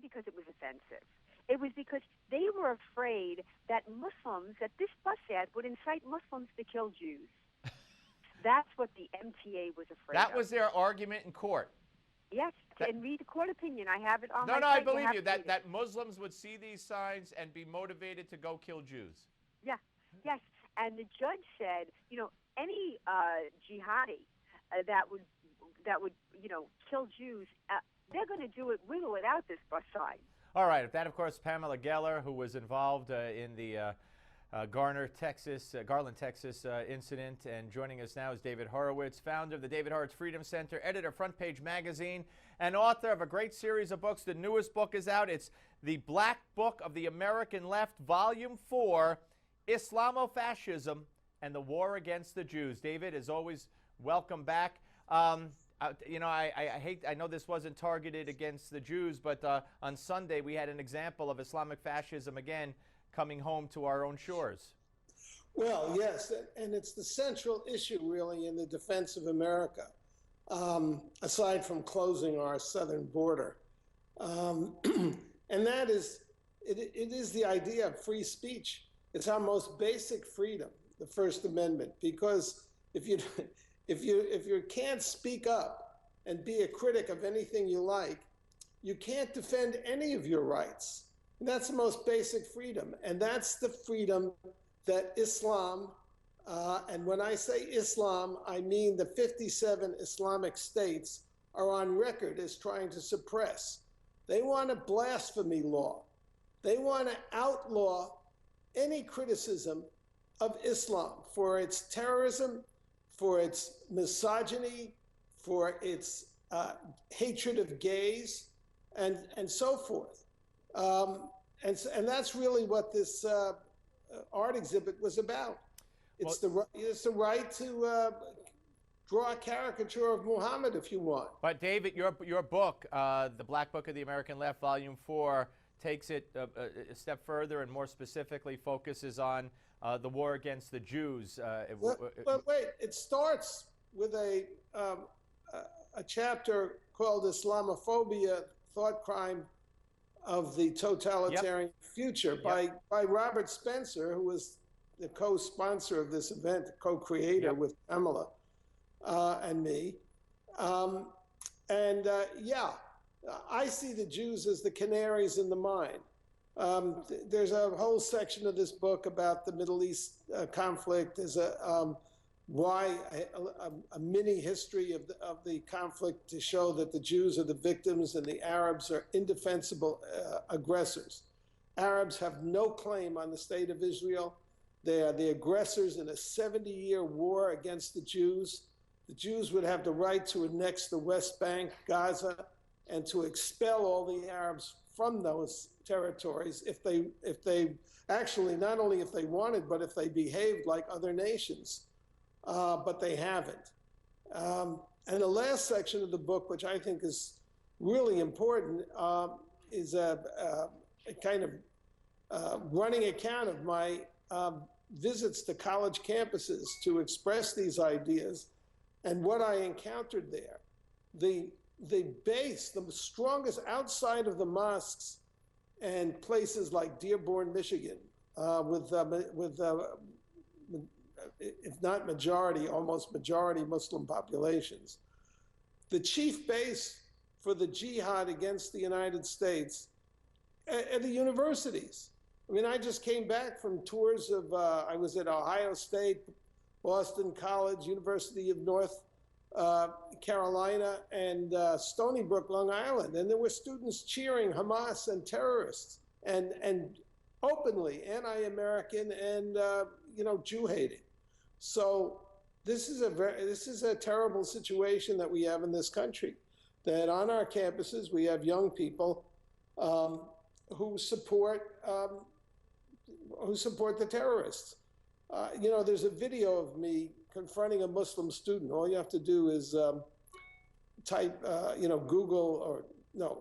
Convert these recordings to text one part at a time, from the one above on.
because it was offensive. It was because they were afraid that this bus ad would incite Muslims to kill Jews. That's what the MTA was afraid of. That was their argument in court. Yes, and read the court opinion. I have it on my No, site. I believe you. That Muslims would see these signs and be motivated to go kill Jews. Yeah, yes. And the judge said, any jihadi that would kill Jews, they're going to do it with or without this bus sign. All right. That, of course, Pamela Geller, who was involved in the Garland, Texas incident. And joining us now is David Horowitz, founder of the David Horowitz Freedom Center, editor of FrontPage magazine, and author of a great series of books. The newest book is out. It's The Black Book of the American Left, Volume 4, Islamofascism and the War Against the Jews. David, as always, welcome back. I know this wasn't targeted against the Jews, but on Sunday we had an example of Islamic fascism again coming home to our own shores. Well, yes, and it's the central issue really in the defense of America, aside from closing our southern border. And that is, it is the idea of free speech. It's our most basic freedom, the First Amendment, because if you can't speak up and be a critic of anything you like, you can't defend any of your rights. And that's the most basic freedom. And that's the freedom that Islam, and when I say Islam, I mean the 57 Islamic states are on record as trying to suppress. They want a blasphemy law. They want to outlaw any criticism of Islam for its terrorism, for its misogyny, for its hatred of gays, and so forth. And that's really what this art exhibit was about. It's the right to draw a caricature of Muhammad if you want. But David, your book, The Black Book of the American Left, Volume 4, takes it a step further and more specifically focuses on the war against the Jews. But wait, it starts with a chapter called Islamophobia, Thought Crime of the Totalitarian Future by Robert Spencer, who was the co-sponsor of this event, co-creator with Pamela and me. I see the Jews as the canaries in the mine. There's a whole section of this book about the Middle East conflict. There's a mini history of the conflict to show that the Jews are the victims and the Arabs are indefensible aggressors. Arabs have no claim on the state of Israel. They are the aggressors in a 70-year war against the Jews. The Jews would have the right to annex the West Bank, Gaza, and to expel all the Arabs from those territories if they actually, not only if they wanted, but if they behaved like other nations. But they haven't. And the last section of the book, which I think is really important, is a kind of running account of my visits to college campuses to express these ideas and what I encountered there. The base, the strongest outside of the mosques and places like Dearborn, Michigan, with if not majority, almost majority Muslim populations. The chief base for the jihad against the United States are the universities. I mean, I just came back from tours of, I was at Ohio State, Boston College, University of North Carolina, and Stony Brook, Long Island. And there were students cheering Hamas and terrorists and openly anti-American and, Jew-hating. So this is a terrible situation that we have in this country, that on our campuses we have young people who support the terrorists. There's a video of me confronting a Muslim student. All you have to do is type, Google or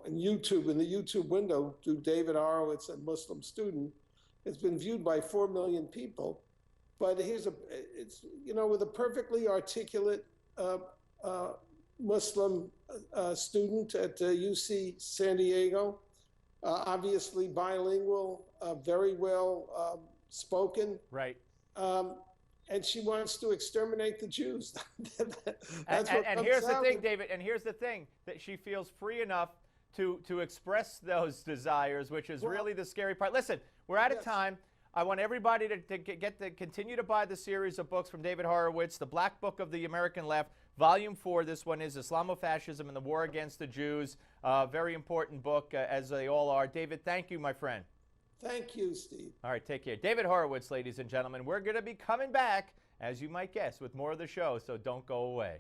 in YouTube, in the YouTube window, do David Horowitz and Muslim student. It's been viewed by 4 million people. But it's with a perfectly articulate Muslim student at UC San Diego, obviously bilingual, very well spoken. Right. And she wants to exterminate the Jews. That's and here's the thing, David, and here's the thing, that she feels free enough to express those desires, which is really the scary part. Listen, we're out of time. I want everybody to continue to buy the series of books from David Horowitz, The Black Book of the American Left, Volume 4. This one is Islamofascism and the War Against the Jews. Very important book, as they all are. David, thank you, my friend. Thank you, Steve. All right, take care. David Horowitz, ladies and gentlemen. We're going to be coming back, as you might guess, with more of the show, so don't go away.